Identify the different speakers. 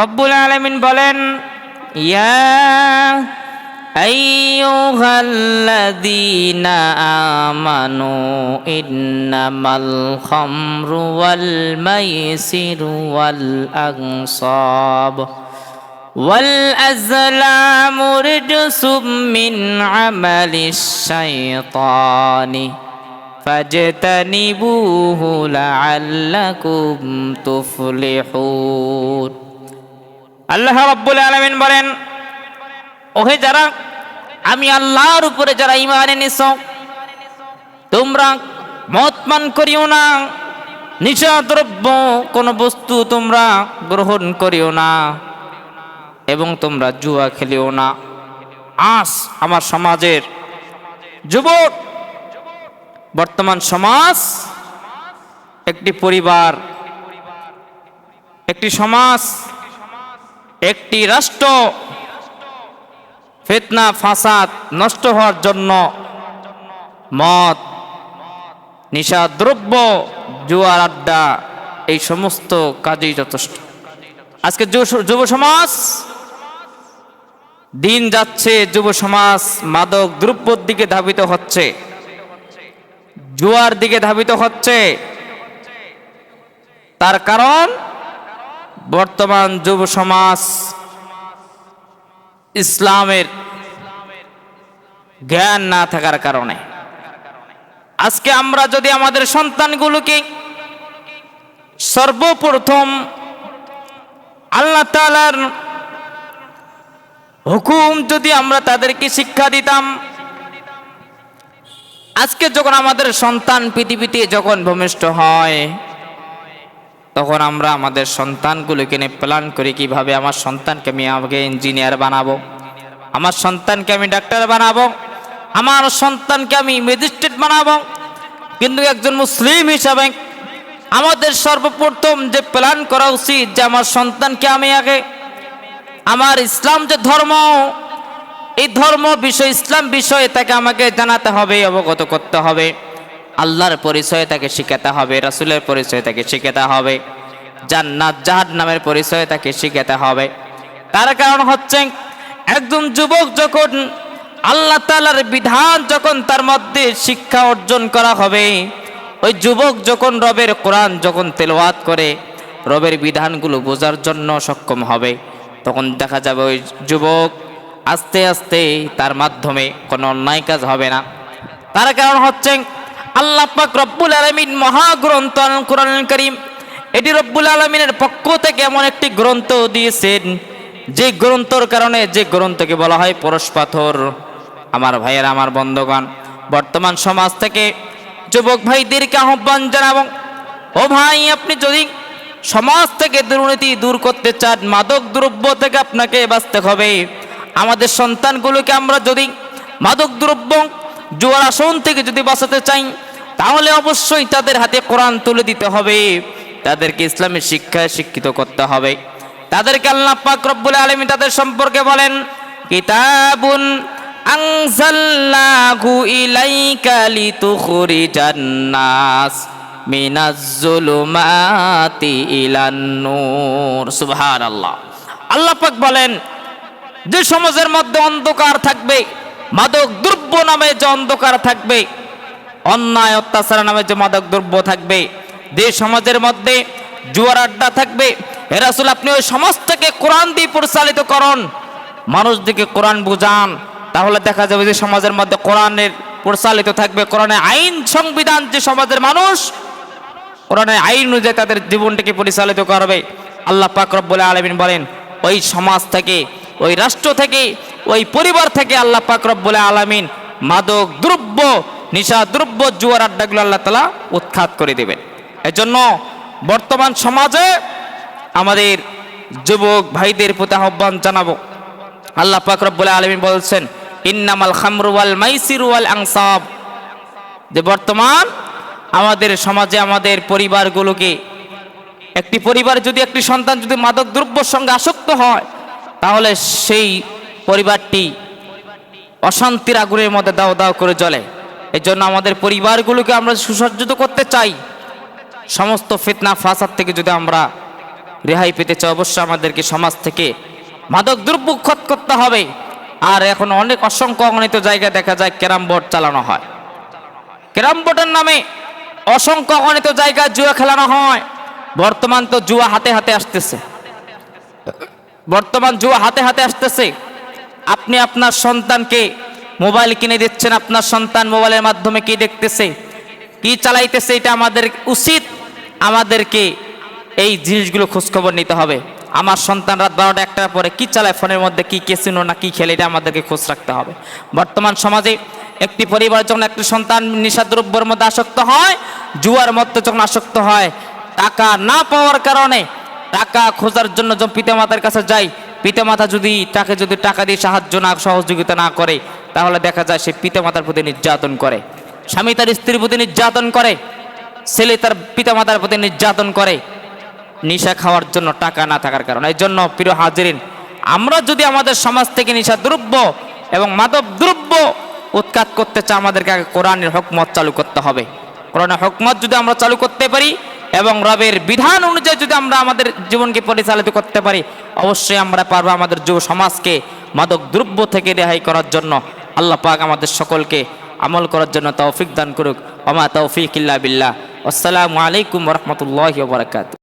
Speaker 1: রব্বুল আলামিন বলেন, ইয়া আইয়ুহাল্লাযীনা আমানু ইন্নামাল খামরু ওয়াল মাইসিরু ওয়াল আনসাব ওয়াল আজলামু রিজসুম মিন আমালিশ শাইতানি ফাজতানিবুহু লাআল্লাকুম তুফলিহুন। আল্লাহ রাব্বুল আলামিন বলেন, ওহে যারা আমি আল্লাহর উপরে যারা ঈমান এনেছো, তোমরা মদ পান করিও না, নিশাদ্রব্য কোন বস্তু তোমরা গ্রহণ করিও না, এবং তোমরা জুয়া খেলিও না। আজ আমার সমাজের যুবক, বর্তমান সমাজ, একটি পরিবার, একটি সমাজ, একটি রাষ্ট্র ফিতনা ফাসাদ নষ্ট হওয়ার জন্য মদ, নিশাদ্রব্য, জুয়ার আড্ডা, এই সমস্ত কাজেই যথেষ্ট। আজকে যুব সমাজ দিন যাচ্ছে, যুব সমাজ মাদক দ্রব্যের দিকে ধাবিত হচ্ছে, জুয়ার দিকে ধাবিত হচ্ছে। তার কারণ বর্তমান যুব সমাজ ইসলামের জ্ঞান না থাকার কারণে। আজকে আমরা যদি আমাদের সন্তানগুলোকে সর্বপ্রথম আল্লাহ তাআলার হুকুম যদি আমরা তাদেরকে শিক্ষা দিতাম, আজকে যখন আমাদের সন্তান পৃথিবীতে যখন ভূমিষ্ঠ হয়, তখন আমরা আমাদের সন্তানগুলোকে নিয়ে প্ল্যান করি কিভাবে আমার সন্তানকে আমি আগে ইঞ্জিনিয়ার বানাবো, আমার সন্তানকে আমি ডাক্তার বানাবো, আমার সন্তানকে আমি ম্যাজিস্ট্রেট বানাবো। কিন্তু একজন মুসলিম হিসাবে আমাদের সর্বপ্রথম যে প্ল্যান করা উচিত যে আমার সন্তানকে আমি আগে আমার ইসলাম যে ধর্ম, এই ধর্ম বিষয়, ইসলাম বিষয়ে তাকে আমাকে জানাতে হবে, অবগত করতে হবে। আল্লাহর পরিচয় তাকে শিখাতে হবে, রাসূলের পরিচয় তাকে শিখাতে হবে, জান্নাত জাহান্নামের পরিচয় তাকে শিখাতে হবে। তার কারণ হচ্ছে একজন যুবক যখন আল্লাহ তাআলার বিধান যখন তার মধ্যে শিক্ষা অর্জন করা হবে, ওই যুবক যখন রবের কোরআন যখন তেলাওয়াত করে রবের বিধানগুলো বোঝার জন্য সক্ষম হবে, তখন দেখা যাবে ওই যুবক আস্তে আস্তে তার মাধ্যমে কোনো অন্যায় কাজ হবে না। তার কারণ হচ্ছে আল্লাহ পাক রব্বুল আলামিন মহাগ্রন্থ আল কোরআনুল কারীম, এটি রব্বুল আলামিনের পক্ষ থেকে এমন একটি গ্রন্থ দিয়েছেন, যে গ্রন্থর কারণে, যে গ্রন্থকে বলা হয় পরশ পাথর। আমার ভাইয়েরা, আমার বন্ধুগণ, বর্তমান সমাজ থেকে যুবক ভাইদেরকে আহ্বান জানাবো, ও ভাই, আপনি যদি সমাজ থেকে দুর্নীতি দূর করতে চান, মাদক দ্রব্য থেকে আপনাকে বাঁচতে হবে। আমাদের সন্তানগুলোকে আমরা যদি মাদক দ্রব্য, জুয়ার আসন থেকে যদি বাঁচাতে চাই, তাহলে অবশ্যই তাদের হাতে কোরআন তুলে দিতে হবে, তাদেরকে ইসলামের শিক্ষায় শিক্ষিত করতে হবে। তাদেরকে আল্লাহ পাক রব্বুল আলামিন তাদের সম্পর্কে বলেন, কিতাবুন আনজালনাহু ইলাইকা লিতুখরিজান নাস মিনাজ যুলুমাতি ইলান নূর। সুবহানাল্লাহ। আল্লাহ পাক বলেন, যে সমাজের মধ্যে অন্ধকার থাকবে, মাদক দ্রব্য নামে যে অন্ধকার থাকবে, অন্যায় অত্যাচার নামে যে মাদক দ্রব্য থাকবে, যে সমাজের মধ্যে জুয়ার আড্ডা থাকবে, হে রাসূল আপনি ওই সমাজ থেকে কোরআন দিয়ে পরিচালিত করুন, মানুষদেরকে কোরআন বুঝান, তাহলে দেখা যাবে যে সমাজের মধ্যে কোরআনের পরিচালিত থাকবে, কোরআনের আইন সংবিধান, যে সমাজের মানুষ কোরআনের আইন অনুযায়ী তাদের জীবনটাকে পরিচালিত করবে। আল্লাহ পাক রব্বুল আলামিন বলেন, ওই সমাজ থেকে, ওই রাষ্ট্র থেকে, ওই পরিবার থেকে আল্লাহ পাক রব্বুল আলামিন মাদক দ্রব্য, নিশা দ্রব্য, জুয়ার আড্ডাগুলো আল্লাহ তাআলা উৎখাত করে দেবেন। এজন্য বর্তমান সমাজে আমাদের যুবক ভাইদের প্রতি আহ্বান জানাবো, আল্লাহ পাক রব্বুল আলামিন বলছেন, ইন্নামাল খামরু ওয়াল মাইসিরু ওয়াল আনসাব, যে বর্তমান আমাদের সমাজে আমাদের পরিবারগুলোকে, একটি পরিবার যদি, একটি সন্তান যদি মাদক দ্রব্যের সঙ্গে আসক্ত হয়, তাহলে সেই পরিবারটি অশান্তির আগুনের মধ্যে দাও দাও করে জ্বলে। এই জন্য আমাদের পরিবারগুলোকে আমরা সুসজ্জিত করতে চাই, সমস্ত ফিতনা ফাসাদ থেকে যদি আমরা রেহাই পেতে চাই অবশ্যই আমাদেরকে সমাজ থেকে মাদক দ্রব্য উৎখাত করতে হবে। আর এখন অনেক অসংখ্য অগণিত জায়গায় দেখা যায় ক্যারাম বোর্ড চালানো হয়, ক্যারাম বোর্ডের নামে অসংখ্য অগণিত জায়গায় জুয়া খেলানো হয়। বর্তমান তো জুয়া হাতে হাতে আসতেছে, বর্তমান জুয়া হাতে হাতে আসতেছে। আপনি আপনার সন্তানকে মোবাইল কিনে দিচ্ছেন, আপনার সন্তান মোবাইলের মাধ্যমে কি দেখতেছে, কি চালাইতেছে, এটা আমাদের উচিত আমাদেরকে এই জিনিসগুলো খোঁজখবর নিতে হবে। আমার সন্তান রাত 12টা 1টার পরে কি চালায়, ফোনের মধ্যে কি ক্যাসিনো না কি খেলে, এটা আমাদেরকে খোঁজ রাখতে হবে। বর্তমান সমাজে একটি পরিবার যখন একটি সন্তান নেশাদ্রব্যের মধ্যে আসক্ত হয়, জুয়ার মধ্যে যখন আসক্ত হয়, টাকা না পাওয়ার কারণে টাকা খোঁজার জন্য যখন পিতামাতার কাছে যায়, পিতামাতা যদি তাকে টাকা দিয়ে সাহায্য না সহযোগিতা না করে, তাহলে দেখা যায় সে পিতামাতার প্রতি নির্যাতন করে, স্বামী তার স্ত্রীর প্রতি নির্যাতন করে, ছেলে তার পিতামাতার প্রতি নির্যাতন করে, নেশা খাওয়ার জন্য টাকা না থাকার কারণে। এই জন্য প্রিয় হাজিরিন, আমরা যদি আমাদের সমাজ থেকে নেশা দ্রব্য এবং মাদক দ্রব্য উৎখাত করতে চাই, আমাদেরকে আগে কোরআনের হুকমত চালু করতে হবে। কোরআনের হুকমত যদি আমরা চালু করতে পারি এবং রবের বিধান অনুযায়ী যদি আমরা আমাদের জীবনকে পরিচালিত করতে পারি, অবশ্যই আমরা পারবো আমাদের যুব সমাজকে মাদক দ্রব্য থেকে রেহাই করার জন্য। আল্লাহ পাক আমাদের সকলকে আমল করার জন্য তৌফিক দান করুক। ওমা তৌফিক ইল্লা বিল্লাহ। আসসালামু আলাইকুম ওয়া রাহমাতুল্লাহি ওয়া বারাকাতুহু।